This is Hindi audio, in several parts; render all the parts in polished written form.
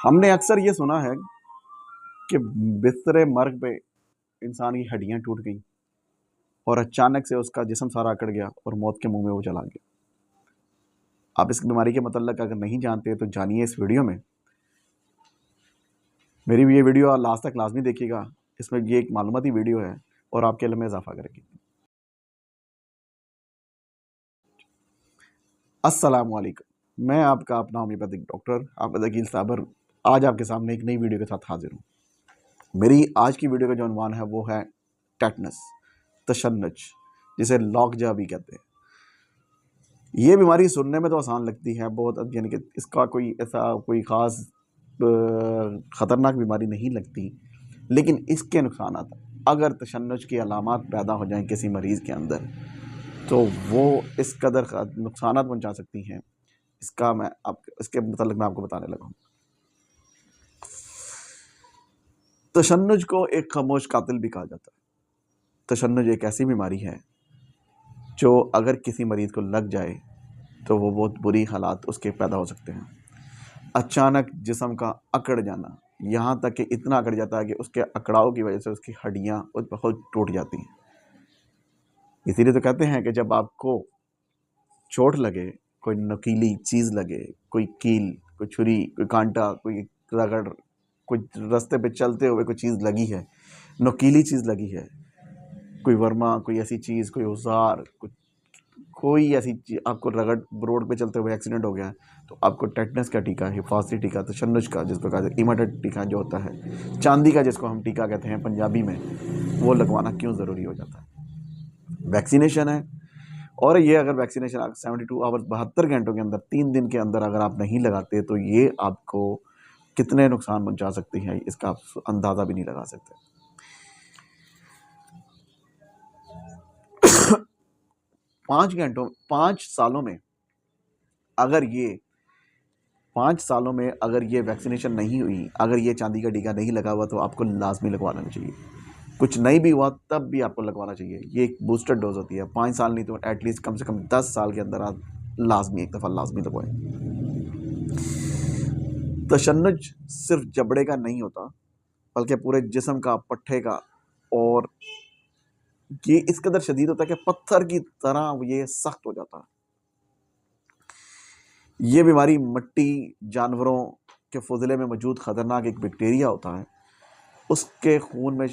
हमने अक्सर ये सुना है कि बिस्तरे मर्ग पे इंसान की हड्डियां टूट गईं और अचानक से उसका जिस्म सारा अकड़ गया और मौत के मुंह में वो चला गया। आप इस बीमारी के मतलब अगर नहीं जानते तो जानिए इस वीडियो में। मेरी ये वीडियो लास्ट तक लाजमी देखिएगा। इसमें ये एक मालूमाती वीडियो है और आपके इल्म में इजाफा करेगी। अस्सलाम वालेकुम, मैं आपका अपना होम्योपैथिक डॉक्टर आबिद अकील साबर आज आपके सामने एक नई वीडियो के साथ हाजिर हूँ। मेरी आज की वीडियो का जो उन्वान है वो है टेटनस, तशन्नुज, जिसे लॉकजा भी कहते हैं। ये बीमारी सुनने में तो आसान लगती है बहुत, यानी कि इसका कोई ऐसा कोई ख़ास ख़तरनाक बीमारी नहीं लगती, लेकिन इसके नुकसानात, अगर तशन्नुज की अलामात पैदा हो जाएं किसी मरीज़ के अंदर तो वो इस कदर नुकसानात पहुंचा सकती हैं। इसके मतलब मैं आपको बताने लगा हूँ। तशन्नुज को एक खामोश कातिल भी कहा जाता है। तशन्नुज एक ऐसी बीमारी है जो अगर किसी मरीज़ को लग जाए तो वो बहुत बुरी हालात उसके पैदा हो सकते हैं। अचानक जिस्म का अकड़ जाना, यहाँ तक कि इतना अकड़ जाता है कि उसके अकड़ाव की वजह से उसकी हड्डियाँ बहुत टूट जाती हैं। इसीलिए तो कहते हैं कि जब आपको चोट लगे, कोई नुकीली चीज़ लगे, कोई कील, कोई छुरी, कोई कांटा, कोई रगड़, कोई रास्ते पे चलते हुए कोई चीज़ लगी है, नुकीली चीज़ लगी है, कोई वर्मा, कोई ऐसी चीज़, कोई औजार, कोई ऐसी चीज़ आपको रगड़, रोड पे चलते हुए एक्सीडेंट हो गया है, तो आपको टेटनस का टीका, हिफाज़ती टीका, तशन्नुज का जिस प्रकार से इमाटेट टीका जो होता है, चांदी का जिसको हम टीका कहते हैं पंजाबी में, वो लगवाना क्यों ज़रूरी हो जाता है। वैक्सीनेशन है, और ये अगर वैक्सीनेशन 72 आवर्स 72 घंटों के अंदर 3 दिन के अंदर अगर आप नहीं लगाते तो ये आपको कितने नुकसान पहुंचा सकती है इसका आप अंदाज़ा भी नहीं लगा सकते। 5 सालों में अगर ये 5 सालों में अगर ये वैक्सीनेशन नहीं हुई, अगर ये चांदी का टीका नहीं लगा हुआ तो आपको लाजमी लगवा लेना चाहिए। कुछ नहीं भी हुआ तब भी आपको लगवाना चाहिए। ये एक बूस्टर डोज होती है। 5 साल नहीं तो एटलीस्ट कम से कम 10 साल के अंदर आप लाजमी एक दफ़ा लाजमी लगवाएं। तशन्नुज सिर्फ जबड़े का नहीं होता बल्कि पूरे जिस्म का, पट्ठे का, और ये इस कदर शदीद होता है कि पत्थर की तरह ये सख्त हो जाता है। ये बीमारी मिट्टी, जानवरों के फुजले में मौजूद ख़तरनाक एक बैक्टीरिया होता है, उसके खून में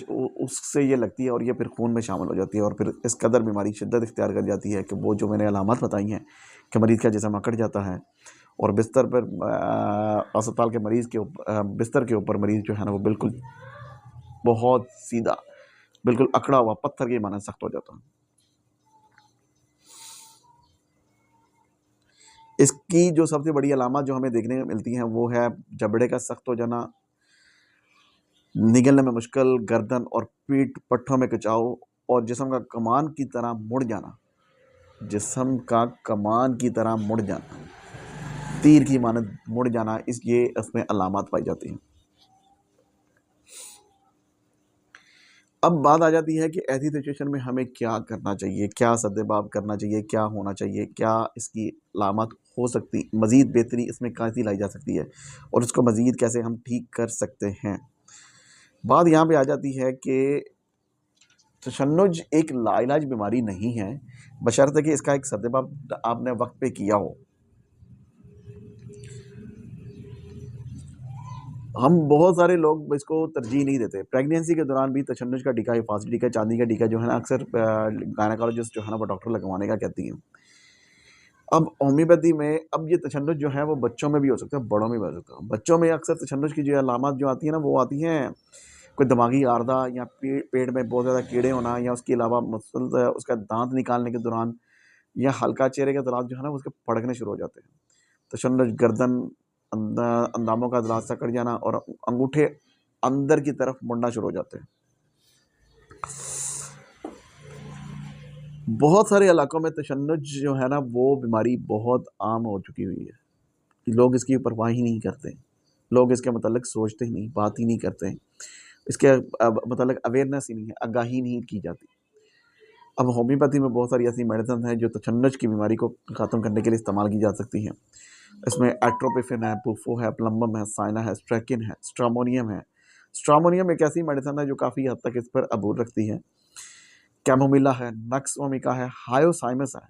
उससे ये लगती है और ये फिर खून में शामिल हो जाती है और फिर इस कदर बीमारी शिद्दत इख्तियार कर जाती है कि वो जो मैंने अलामत बताई हैं कि मरीज़ का जिस्म अकड़ जाता है और बिस्तर पर अस्पताल के मरीज़ के बिस्तर के ऊपर मरीज़ जो है ना वो बिल्कुल बहुत सीधा, बिल्कुल अकड़ा हुआ पत्थर की मानद सख्त हो जाता है। इसकी जो सबसे बड़ी अलामत जो हमें देखने में मिलती हैं वो है जबड़े का सख्त हो जाना, निगलने में मुश्किल, गर्दन और पीठ पट्टों में खिंचाव और जिस्म का कमान की तरह मुड़ जाना, जिस्म का कमान की तरह मुड़ जाना, तीर की मानद मुड़ जाना, ये इसमें अलामत पाई जाती हैं। अब बात आ जाती है कि ऐसी सिचुएशन में हमें क्या करना चाहिए, क्या सद्देबाब करना चाहिए, क्या होना चाहिए, क्या इसकी अलामत हो सकती, मज़ीद बेहतरी इसमें कैसी लाई जा सकती है और उसको मज़ीद कैसे हम ठीक कर सकते हैं। बात यहाँ पे आ जाती है कि तशन्नुज एक लाइलाज बीमारी नहीं है, बशर्ते कि इसका एक सद्देबाब आपने वक्त पे किया हो। हम बहुत सारे लोग इसको तरजीह नहीं देते। प्रेगनेंसी के दौरान भी तशन्नुज का टीका, हिफाज़ती टीका, चांदी का टीका जो है ना अक्सर गायनेकोलॉजिस्ट जो है ना वो डॉक्टर लगवाने का कहती हैं। अब होम्योपैथी में अब ये तशन्नुज जो है वो बच्चों में भी हो सकता है, बड़ों में भी हो सकता है। बच्चों में अक्सर तशन्नुज की जो अलामत जो आती है ना वो आती हैं कोई दिमागी आर्दा या पेट में बहुत ज़्यादा कीड़े होना या उसके अलावा मुसलसल उसका दांत निकालने के दौरान या हल्का चेहरे के दौरान जो है ना उसके फड़कने शुरू हो जाते हैं। तशन्नुज गर्दन, अंदामों का दराज सा कट जाना और अंगूठे अंदर की तरफ मुड़ना शुरू हो जाते हैं। बहुत सारे इलाकों में तशन्नुज जो है ना वो बीमारी बहुत आम हो चुकी हुई है। लोग इसकी परवाह ही नहीं करते, लोग इसके मतलब सोचते ही नहीं, बात ही नहीं करते, इसके मतलब अवेयरनेस ही नहीं है, आगाही नहीं की जाती। अब होम्योपैथी में बहुत सारी ऐसी मेडिसिन हैं जो तशन्नुज की बीमारी को ख़त्म करने के लिए इस्तेमाल की जा सकती हैं। इसमें एट्रोपिफिन है, बुफो है, प्लम्बम है, साइना है, स्ट्रैकिन है, स्ट्रामोनियम है। स्ट्रामोनियम एक ऐसी मेडिसिन है जो काफ़ी हद तक इस पर अबूर रखती है। कैमोमिला है, नक्स वोमिका है, हायोसाइमस है।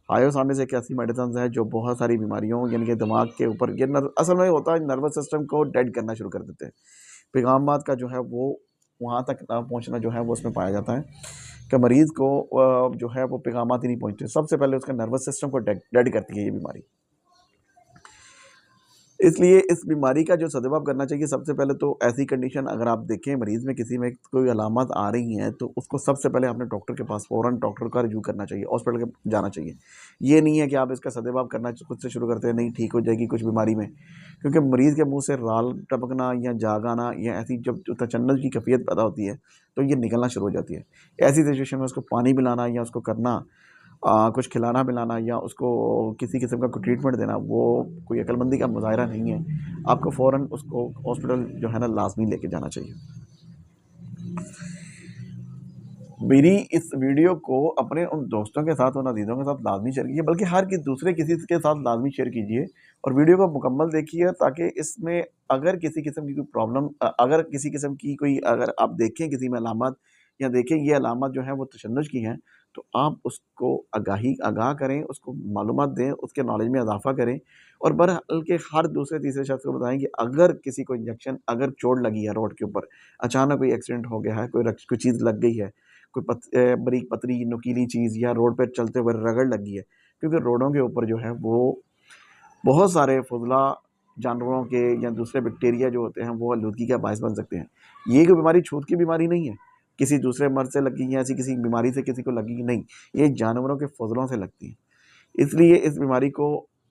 हायोसाइमस एक ऐसी मेडिसिन है जो बहुत सारी बीमारियों यानी कि दिमाग के ऊपर ये असल में होता है नर्वस सिस्टम को डेड करना शुरू कर देते हैं। पैगामात का जो है वो वहाँ तक ना पहुँचना जो है वो उसमें पाया जाता है कि मरीज़ को जो है वो पैगामात ही नहीं पहुँचते। सबसे पहले उसका नर्वस सिस्टम को डेड करती है ये बीमारी। इसलिए इस बीमारी का जो सदुपयोग करना चाहिए, सबसे पहले तो ऐसी कंडीशन अगर आप देखें मरीज़ में किसी में कोई अलामत आ रही हैं तो उसको सबसे पहले अपने डॉक्टर के पास फ़ौरन डॉक्टर का रिव्यू करना चाहिए, हॉस्पिटल के जाना चाहिए। ये नहीं है कि आप इसका सदुपयोग करना खुद से शुरू करते हैं, नहीं ठीक हो जाएगी कुछ बीमारी में, क्योंकि मरीज़ के मुँह से राल टपकना या जाग आना या ऐसी जब जो तचन्नुज़ की कैफ़ियत पैदा होती है तो ये निकलना शुरू हो जाती है। ऐसी सिचुएशन में उसको पानी पिलाना या उसको करना कुछ खिलाना पिलाना या उसको किसी किस्म का कोई ट्रीटमेंट देना वो कोई अक्लमंदी का मुज़ाहिरा नहीं है। आपको फ़ौरन उसको हॉस्पिटल जो है ना लाज़मी लेके जाना चाहिए। मेरी इस वीडियो को अपने उन दोस्तों के साथ, उन अज़ीज़ों के साथ लाज़मी शेयर कीजिए, बल्कि हर दूसरे किसी के साथ लाज़मी शेयर कीजिए और वीडियो को मुकम्मल देखिए ताकि इसमें अगर किसी किस्म की कोई प्रॉब्लम अगर किसी किस्म की कोई अगर आप देखें किसी में अलामत या देखें ये अलामत जो है वो तशन्नुज की हैं, तो आप उसको आगाह करें, उसको मालूमात दें, उसके नॉलेज में इज़ाफ़ा करें और बहरहाल के हर दूसरे तीसरे शख्स को बताएँ कि अगर किसी को इंजेक्शन अगर चोट लगी है रोड के ऊपर, अचानक कोई एक्सीडेंट हो गया है, कोई चीज़ लग गई है, कोई बारीक पतली नुकीली चीज़ या रोड पे चलते हुए रगड़ लगी है, क्योंकि रोडों के ऊपर जो है वो बहुत सारे फजला जानवरों के या दूसरे बैक्टीरिया जो होते हैं वो आलूदगी का बायस बन सकते हैं। ये कोई बीमारी छूत की बीमारी नहीं है, किसी दूसरे मर्द से लगी या ऐसी किसी बीमारी से किसी को लगी नहीं, ये जानवरों के फजलों से लगती है। इसलिए इस बीमारी को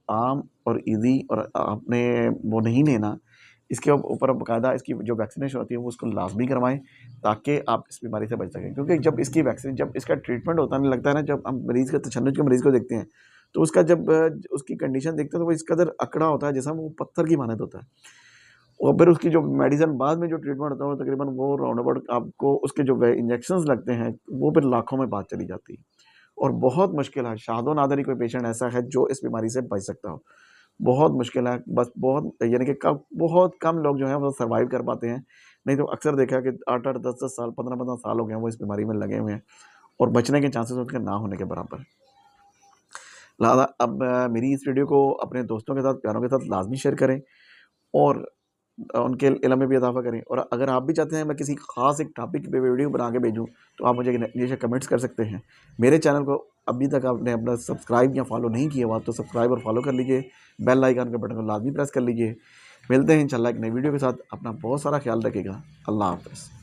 आम और ईज़ी और आपने वो नहीं लेना, इसके ऊपर बाकायदा इसकी जो वैक्सीनेशन होती है वो उसको लाज़मी करवाएँ ताकि आप इस बीमारी से बच सकें। क्योंकि जब इसका ट्रीटमेंट होता है, लगता है ना, जब हम मरीज़ का तशन्नुज के मरीज़ को देखते हैं, तो उसका जब उसकी कंडीशन देखते हैं तो वो इस कदर अकड़ा होता है जैसा वो पत्थर की मानद होता है। और फिर उसकी जो मेडिसिन बाद में जो ट्रीटमेंट होता है वो तकरीबन वो राउंड अबाउट आपको उसके जो इंजेक्शंस लगते हैं वो फिर लाखों में बात चली जाती है। और बहुत मुश्किल है, शादो नादर ही कोई पेशेंट ऐसा है जो इस बीमारी से बच सकता हो। बहुत मुश्किल है, बस बहुत यानी कि बहुत कम लोग जो हैं वो सर्वाइव कर पाते हैं। नहीं तो अक्सर देखा है कि 8-8, 10-10 साल, 15-15 साल हो गए हैं वो इस बीमारी में लगे हुए हैं और बचने के चांसेस उसके ना होने के बराबर हैं। लिहाज़ा अब मेरी इस वीडियो को अपने दोस्तों के साथ, प्यारों के साथ लाज़मी शेयर करें और उनके इल्म में भी इज़ाफ़ा करें। और अगर आप भी चाहते हैं मैं किसी ख़ास एक टॉपिक पे वीडियो बना के भेजूँ, तो आप मुझे नीचे कमेंट्स कर सकते हैं। मेरे चैनल को अभी तक आपने अपना सब्सक्राइब या फॉलो नहीं किया हुआ तो सब्सक्राइब और फॉलो कर लीजिए। बेल आइकन के बटन को लाज़मी प्रेस कर लीजिए। मिलते हैं इंशाल्लाह एक नई वीडियो के साथ। अपना बहुत सारा ख्याल रखिएगा। अल्लाह हाफ़िज़।